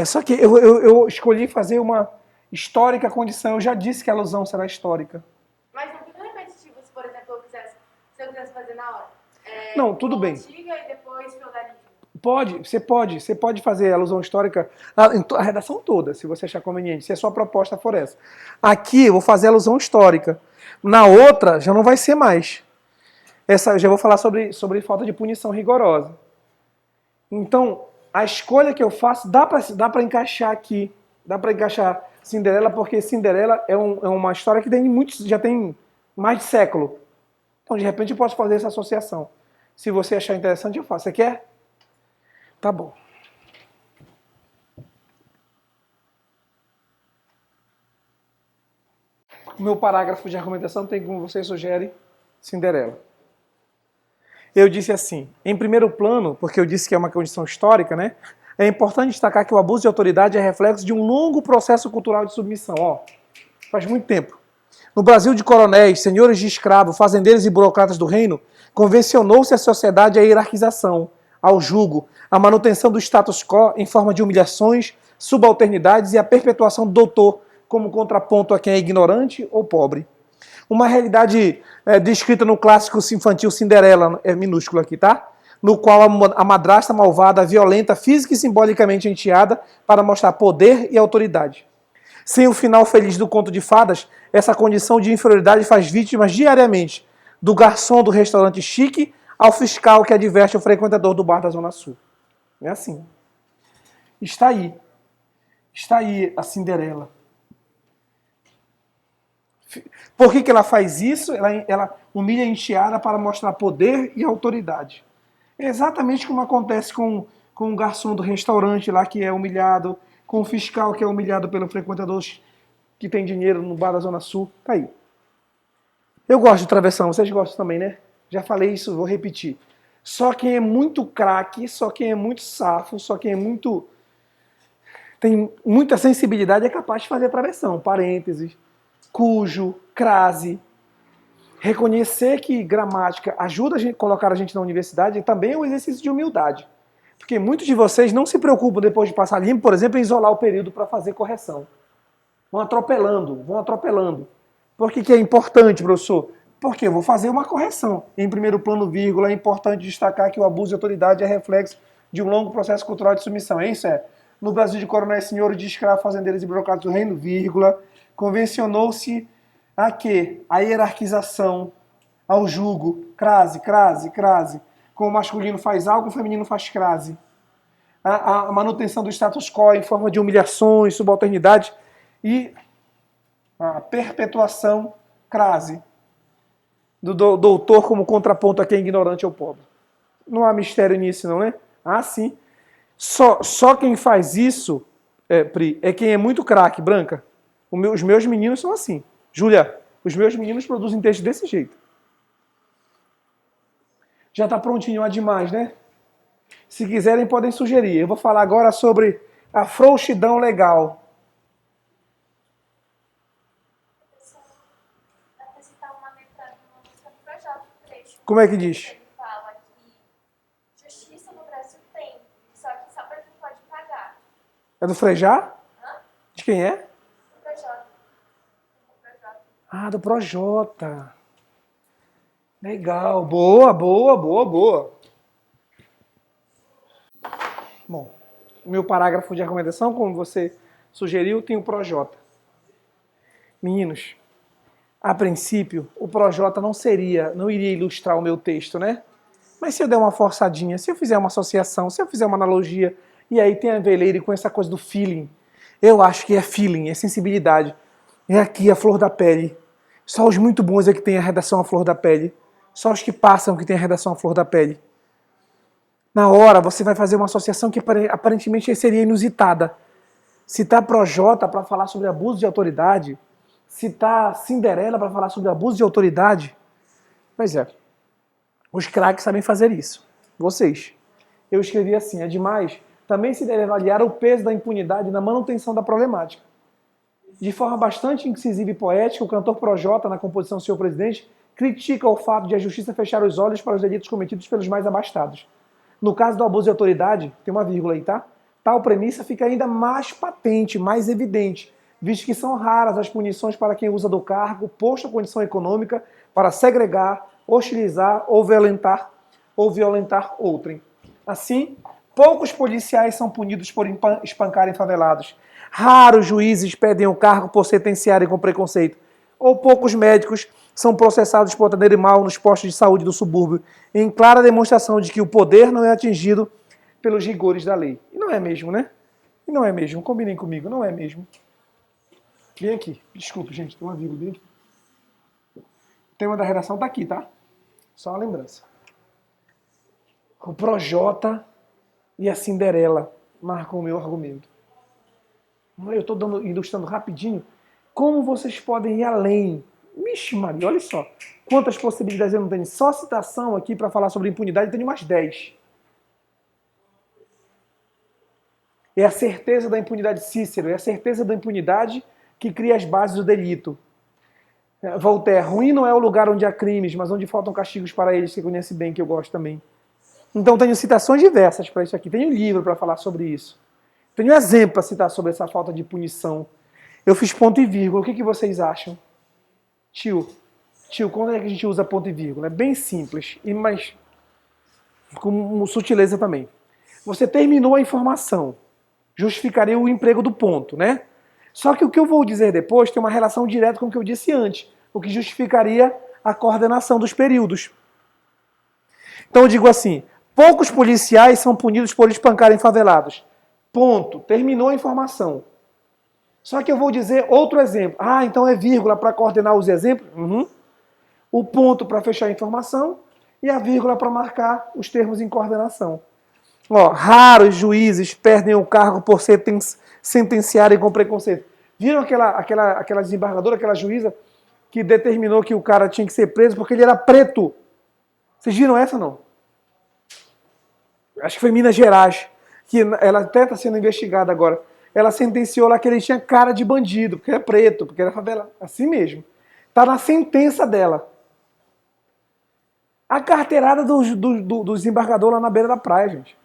Só que eu escolhi fazer uma histórica condição. Eu já disse que a alusão será histórica. Mas não fica repetitivo se, por exemplo, se eu quisesse fazer na hora. Não, tudo bem. Antiga e depois feudalismo. Você pode fazer alusão histórica a redação toda, se você achar conveniente, se a sua proposta for essa. Aqui eu vou fazer alusão histórica. Na outra já não vai ser mais. Essa eu já vou falar sobre falta de punição rigorosa. Então, a escolha que eu faço dá para encaixar aqui. Dá para encaixar Cinderela, porque Cinderela é uma história que já tem mais de século. Então, de repente, eu posso fazer essa associação. Se você achar interessante, eu faço. Você quer? Tá bom. O meu parágrafo de argumentação tem, como você sugere, Cinderela. Eu disse assim, em primeiro plano, porque eu disse que é uma condição histórica, né? É importante destacar que o abuso de autoridade é reflexo de um longo processo cultural de submissão. Faz muito tempo. No Brasil de coronéis, senhores de escravo, fazendeiros e burocratas do reino, convencionou-se a sociedade à hierarquização, ao jugo, à manutenção do status quo em forma de humilhações, subalternidades e a perpetuação do doutor como contraponto a quem é ignorante ou pobre. Uma realidade descrita no clássico infantil Cinderela, é minúsculo aqui, tá? No qual a madrasta malvada violenta física e simbolicamente a enteada para mostrar poder e autoridade. Sem o final feliz do conto de fadas, essa condição de inferioridade faz vítimas diariamente do garçom do restaurante chique ao fiscal que adverte o frequentador do bar da Zona Sul. É assim. Está aí. Está aí a Cinderela. Por que ela faz isso? Ela humilha a enteada para mostrar poder e autoridade. É exatamente como acontece com o garçom do restaurante lá que é humilhado, com o fiscal que é humilhado pelos frequentadores que tem dinheiro no bar da Zona Sul. Tá aí. Eu gosto de travessão, vocês gostam também, né? Já falei isso, vou repetir. Só quem é muito craque, só quem é muito safo, só quem é muito... tem muita sensibilidade é capaz de fazer travessão. Parênteses, cujo, crase. Reconhecer que gramática ajuda a colocar a gente na universidade também é um exercício de humildade. Porque muitos de vocês não se preocupam depois de passar limpo, por exemplo, em isolar o período para fazer correção. Vão atropelando. Por que é importante, professor? Porque eu vou fazer uma correção. Em primeiro plano, vírgula, é importante destacar que o abuso de autoridade é reflexo de um longo processo cultural de submissão. É isso? No Brasil de coronéis, senhores, de escravos, fazendeiros e burocratas do reino, vírgula, convencionou-se a quê? A hierarquização, ao jugo, crase. Como o masculino faz algo, o feminino faz crase. A manutenção do status quo em forma de humilhações, subalternidade e a perpetuação crase do doutor como contraponto a quem é ignorante ou pobre. Não há mistério nisso, não é? Ah, sim. Só quem faz isso, Pri, é quem é muito craque, Branca. Os meus meninos são assim. Júlia, os meus meninos produzem texto desse jeito. Já está prontinho a demais, né? Se quiserem, podem sugerir. Eu vou falar agora sobre a frouxidão legal. Como é que diz? Ele fala que justiça no Brasil tem, só que só para quem pode pagar. É do Frejá? Hã? De quem é? Do Projota. Ah, do Projota. Legal. Boa. Bom, o meu parágrafo de argumentação, como você sugeriu, tem o Projota. Meninos, a princípio, o Projota não iria ilustrar o meu texto, né? Mas se eu der uma forçadinha, se eu fizer uma associação, se eu fizer uma analogia, e aí tem a ver ele com essa coisa do feeling, eu acho que é feeling, é sensibilidade. É aqui a flor da pele. Só os muito bons é que tem a redação à flor da pele. Só os que passam que tem a redação à flor da pele. Na hora, você vai fazer uma associação que aparentemente seria inusitada. Citar Projota para falar sobre abuso de autoridade, citar Cinderela para falar sobre abuso de autoridade. Pois é, os craques sabem fazer isso. Vocês. Eu escrevi assim, demais, também se deve avaliar o peso da impunidade na manutenção da problemática. De forma bastante incisiva e poética, o cantor Projota, na composição Senhor Presidente, critica o fato de a justiça fechar os olhos para os delitos cometidos pelos mais abastados. No caso do abuso de autoridade, tem uma vírgula aí, tá? Tal premissa fica ainda mais patente, mais evidente, visto que são raras as punições para quem usa do cargo, posto à condição econômica, para segregar, hostilizar ou violentar outrem. Assim, poucos policiais são punidos por espancarem favelados. Raros juízes pedem o cargo por sentenciarem com preconceito. Ou poucos médicos são processados por atenderem mal nos postos de saúde do subúrbio, em clara demonstração de que o poder não é atingido pelos rigores da lei. E não é mesmo, né? E não é mesmo. Combinem comigo, não é mesmo. Vem aqui. Desculpe, gente, tem uma vírgula bem aqui. O tema da redação tá aqui, tá? Só uma lembrança. O Projota e a Cinderela marcam o meu argumento. Eu estou ilustrando rapidinho como vocês podem ir além. Vixe Maria, olha só. Quantas possibilidades eu não tenho. Só citação aqui para falar sobre impunidade, eu tenho umas 10. É a certeza da impunidade Cícero, é a certeza da impunidade que cria as bases do delito. Voltaire, ruim não é o lugar onde há crimes, mas onde faltam castigos para eles, você conhece bem, que eu gosto também. Então tenho citações diversas para isso aqui. Tenho um livro para falar sobre isso. Tenho um exemplo para citar sobre essa falta de punição. Eu fiz ponto e vírgula. O que vocês acham? Tio, quando é que a gente usa ponto e vírgula? É bem simples, mas com sutileza também. Você terminou a informação. Justificaria o emprego do ponto, né? Só que o que eu vou dizer depois tem uma relação direta com o que eu disse antes, o que justificaria a coordenação dos períodos. Então eu digo assim, poucos policiais são punidos por espancarem favelados. Ponto. Terminou a informação. Só que eu vou dizer outro exemplo. Ah, então é vírgula para coordenar os exemplos? Uhum. O ponto para fechar a informação e a vírgula para marcar os termos em coordenação. Ó, raros juízes perdem o cargo por sentenciarem com preconceito. Viram aquela desembargadora, aquela juíza que determinou que o cara tinha que ser preso porque ele era preto? Vocês viram essa não? Acho que foi em Minas Gerais, que ela até está sendo investigada agora. Ela sentenciou lá que ele tinha cara de bandido, porque era preto, porque era favela. Assim mesmo. Está na sentença dela. A carteirada do desembargador lá na beira da praia, gente.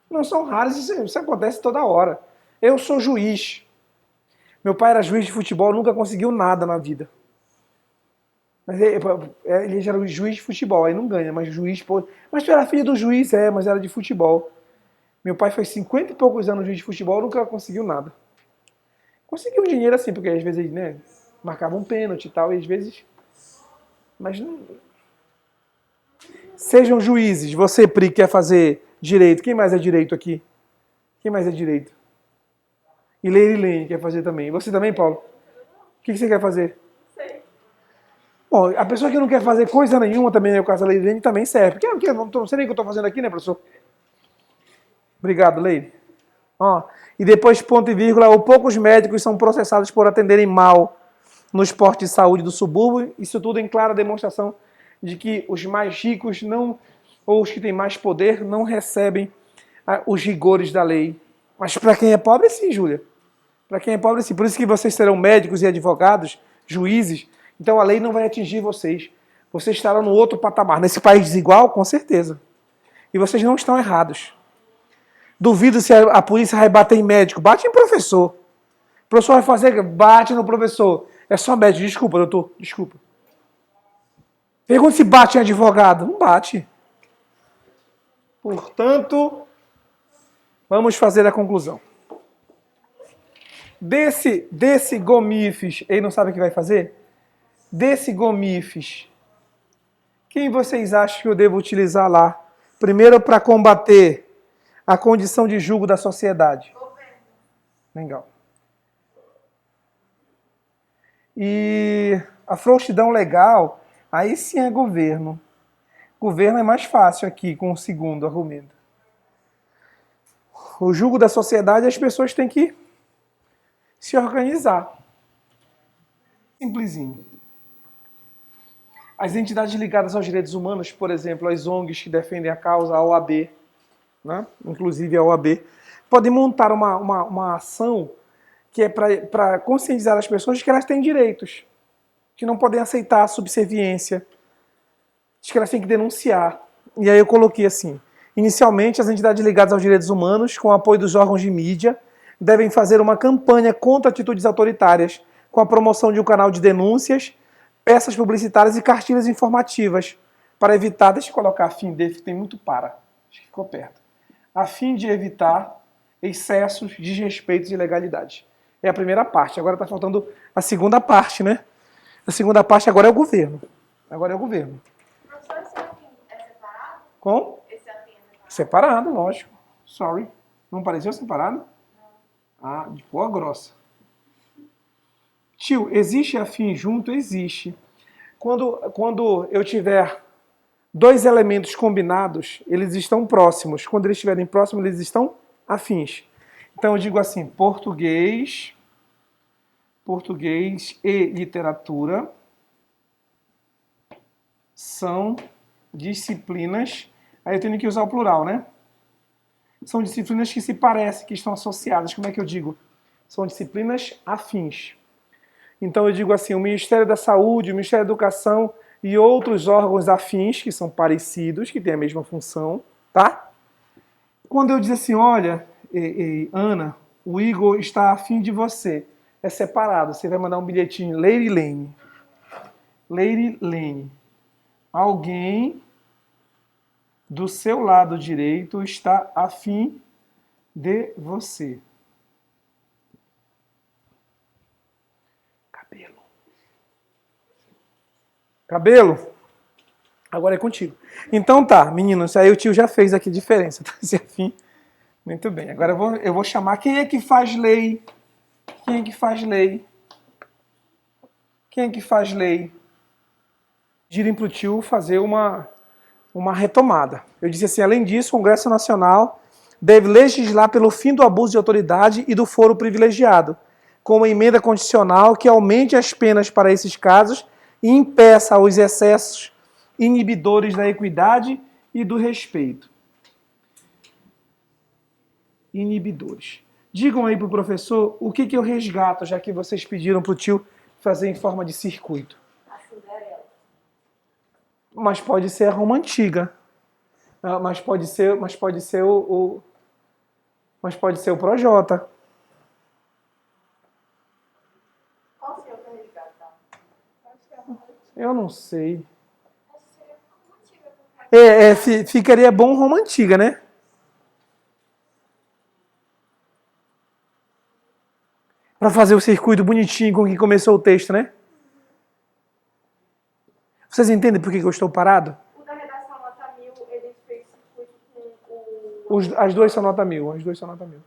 Não são raros, isso acontece toda hora. Eu sou juiz. Meu pai era juiz de futebol, nunca conseguiu nada na vida. Mas ele já era juiz de futebol, aí não ganha, mas juiz... Pô, mas tu era filho do juiz, mas era de futebol. Meu pai foi 50 e poucos anos juiz de futebol, nunca conseguiu nada. Conseguiu dinheiro assim, porque às vezes, né, marcava um pênalti e tal, e às vezes... Mas não... Sejam juízes, você, Pri, quer fazer direito. Quem mais é direito aqui? Quem mais é direito? E Leilene quer fazer também. Você também, Paulo? O que você quer fazer? Sei. Bom, a pessoa que não quer fazer coisa nenhuma também, no caso da Leilene, também serve. Porque eu não sei nem o que eu estou fazendo aqui, né, professor? Obrigado, Leile. Ó, e depois, ponto e vírgula, ou poucos médicos são processados por atenderem mal no esporte de saúde do subúrbio. Isso tudo em clara demonstração de que os mais ricos não, ou os que têm mais poder não recebem os rigores da lei. Mas para quem é pobre, sim, Júlia. Para quem é pobre, sim. Por isso que vocês serão médicos e advogados, juízes. Então a lei não vai atingir vocês. Vocês estarão no outro patamar. Nesse país desigual, com certeza. E vocês não estão errados. Duvido se a polícia vai bater em médico. Bate em professor. O professor vai fazer, bate no professor. É só médico. Desculpa, doutor. Desculpa. Pergunta se bate em advogado. Não bate. Portanto, vamos fazer a conclusão. Desse gomifes, ele não sabe o que vai fazer? Desse gomifes, quem vocês acham que eu devo utilizar lá? Primeiro, para combater a condição de julgo da sociedade. Legal. E a frouxidão legal, aí sim é governo. Governo é mais fácil aqui, com o segundo argumento. O julgo da sociedade, as pessoas têm que se organizar. Simplesinho. As entidades ligadas aos direitos humanos, por exemplo, as ONGs que defendem a causa, a OAB, né? Inclusive a OAB, podem montar uma ação que é para conscientizar as pessoas de que elas têm direitos, que não podem aceitar a subserviência, de que elas têm que denunciar. E aí eu coloquei assim, inicialmente as entidades ligadas aos direitos humanos, com o apoio dos órgãos de mídia, devem fazer uma campanha contra atitudes autoritárias, com a promoção de um canal de denúncias, peças publicitárias e cartilhas informativas, para evitar, deixa eu colocar a fim de, que tem muito para, acho que ficou perto, a fim de evitar excessos, desrespeitos e ilegalidades. É a primeira parte, agora está faltando a segunda parte, né? A segunda parte agora é o governo. Agora é o governo. Professor, esse afim é separado? Com? Esse afim é separado? Separado, lógico. Sorry. Não pareceu separado? Não. Ah, de boa grossa. Tio, existe afim junto? Existe. Quando eu tiver dois elementos combinados, eles estão próximos. Quando eles estiverem próximos, eles estão afins. Então eu digo assim, português e literatura são disciplinas, aí eu tenho que usar o plural, né? São disciplinas que se parecem, que estão associadas. Como é que eu digo? São disciplinas afins. Então eu digo assim, o Ministério da Saúde, o Ministério da Educação e outros órgãos afins, que são parecidos, que têm a mesma função, tá? Quando eu dizer assim, olha, Ana, o Igor está afim de você, é separado, você vai mandar um bilhetinho, Lady Lane. Lady Lane. Alguém do seu lado direito está afim de você. Cabelo. Agora é contigo. Então tá, meninos, aí o tio já fez aqui a diferença, tá? Esse afim. Muito bem. Agora eu vou chamar. Quem é que faz lei? Quem é que faz lei? Quem é que faz lei? Direm para o tio fazer uma retomada. Eu disse assim, além disso, o Congresso Nacional deve legislar pelo fim do abuso de autoridade e do foro privilegiado, com uma emenda constitucional que aumente as penas para esses casos e impeça os excessos inibidores da equidade e do respeito. Inibidores. Digam aí para o professor o que eu resgato, já que vocês pediram para o tio fazer em forma de circuito. A Cinderela. Mas pode ser a Roma Antiga. Mas pode ser o Projota. Qual seria o que eu resgato? Eu não sei. Acho que seria como antiga. Ficaria bom Roma Antiga, né? Para fazer o circuito bonitinho com que começou o texto, né? Vocês entendem por que eu estou parado? O da redação nota 1000, ele fez circuito com o... As duas são nota 1000. As duas são nota 1000.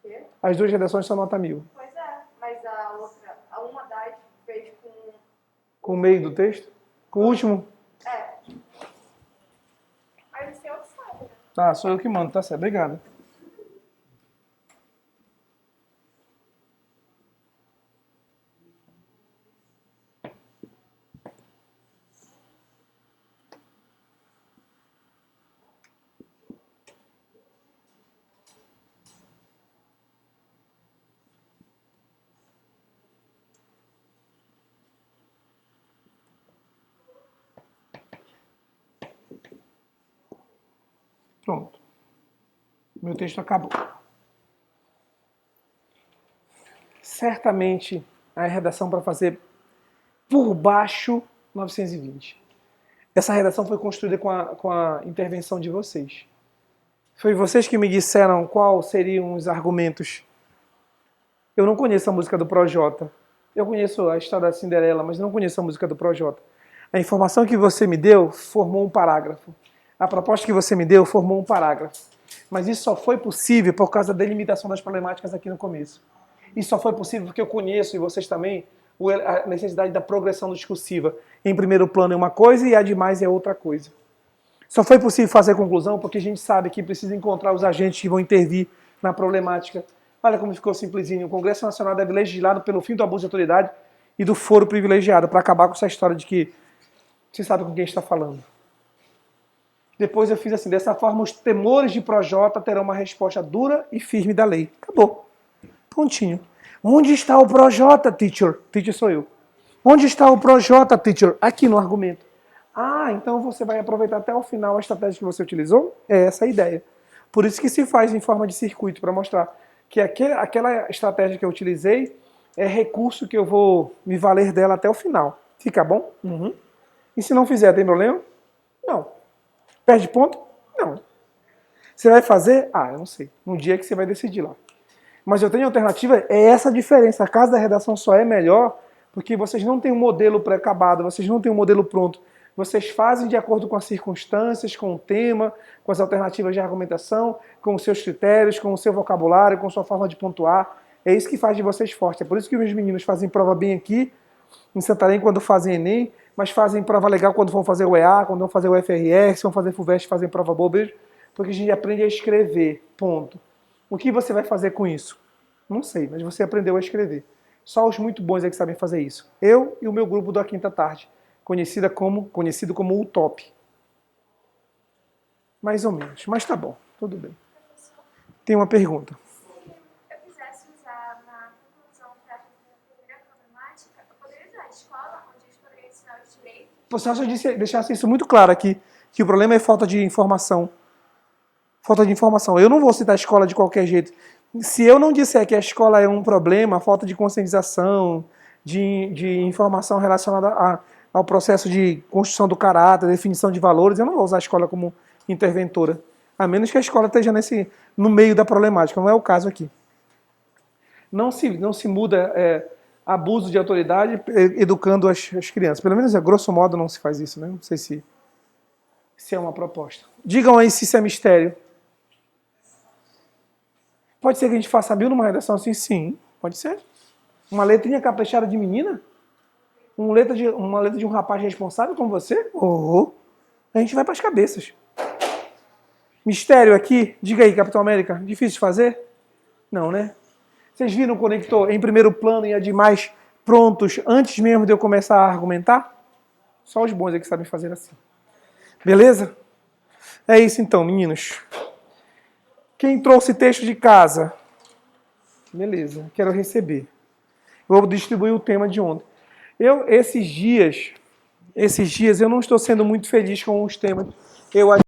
Quê? As duas redações são nota 1000. Pois é, mas a outra, a uma das fez com... Com o meio do texto? Com o último? É. Aí você sabe, né? Tá, sou eu que mando, tá certo. Obrigado. Pronto. Meu texto acabou. Certamente a redação para fazer por baixo 920. Essa redação foi construída com a intervenção de vocês. Foi vocês que me disseram quais seriam os argumentos. Eu não conheço a música do Projota. Eu conheço a história da Cinderela, mas não conheço a música do Projota. A informação que você me deu formou um parágrafo. A proposta que você me deu formou um parágrafo. Mas isso só foi possível por causa da delimitação das problemáticas aqui no começo. Isso só foi possível porque eu conheço, e vocês também, a necessidade da progressão discursiva. Em primeiro plano é uma coisa e a demais é outra coisa. Só foi possível fazer conclusão porque a gente sabe que precisa encontrar os agentes que vão intervir na problemática. Olha como ficou simplesinho. O Congresso Nacional deve legislar pelo fim do abuso de autoridade e do foro privilegiado, para acabar com essa história de que você sabe com quem está falando. Depois eu fiz assim, dessa forma os temores de Projota terão uma resposta dura e firme da lei. Acabou. Pontinho. Onde está o Projota, teacher? Teacher sou eu. Onde está o Projota, teacher? Aqui no argumento. Ah, então você vai aproveitar até o final a estratégia que você utilizou? É essa a ideia. Por isso que se faz em forma de circuito, para mostrar que aquela estratégia que eu utilizei é recurso que eu vou me valer dela até o final. Fica bom? Uhum. E se não fizer, tem problema? Não. Perde ponto? Não. Você vai fazer? Ah, eu não sei. Um dia que você vai decidir lá. Mas eu tenho alternativa, é essa a diferença. A casa da redação só é melhor porque vocês não têm um modelo pré-acabado, vocês não têm um modelo pronto. Vocês fazem de acordo com as circunstâncias, com o tema, com as alternativas de argumentação, com os seus critérios, com o seu vocabulário, com a sua forma de pontuar. É isso que faz de vocês fortes. É por isso que os meninos fazem prova bem aqui, em Santarém, quando fazem Enem, mas fazem prova legal quando vão fazer o EA, quando vão fazer o FRS, vão fazer FUVEST, fazem prova boa, porque a gente aprende a escrever, ponto. O que você vai fazer com isso? Não sei, mas você aprendeu a escrever. Só os muito bons é que sabem fazer isso. Eu e o meu grupo da quinta tarde, conhecido como o top. Mais ou menos, mas tá bom, tudo bem. Tem uma pergunta. Se eu quisesse usar na conclusão para a primeira problemática, eu poderia usar a escola, onde eles poderiam ensinar os direitos. Você deixasse isso muito claro aqui, que o problema é falta de informação. Falta de informação. Eu não vou citar a escola de qualquer jeito. Se eu não disser que a escola é um problema, a falta de conscientização, de informação relacionada ao processo de construção do caráter, definição de valores, eu não vou usar a escola como interventora. A menos que a escola esteja no meio da problemática. Não é o caso aqui. Não se muda abuso de autoridade educando as crianças. Pelo menos, a grosso modo, não se faz isso, né? Não sei se Se é uma proposta. Digam aí se isso é mistério. Pode ser que a gente faça numa redação assim? Sim, pode ser. Uma letrinha caprichada de menina? Uma letra de um rapaz responsável como você? A gente vai para as cabeças. Mistério aqui? Diga aí, Capitão América. Difícil de fazer? Não, né? Vocês viram o conector em primeiro plano e a demais prontos antes mesmo de eu começar a argumentar? Só os bons é que sabem fazer assim. Beleza? É isso então, meninos. Quem trouxe texto de casa? Beleza, quero receber. Vou distribuir o tema de ontem. Esses dias eu não estou sendo muito feliz com os temas. Eu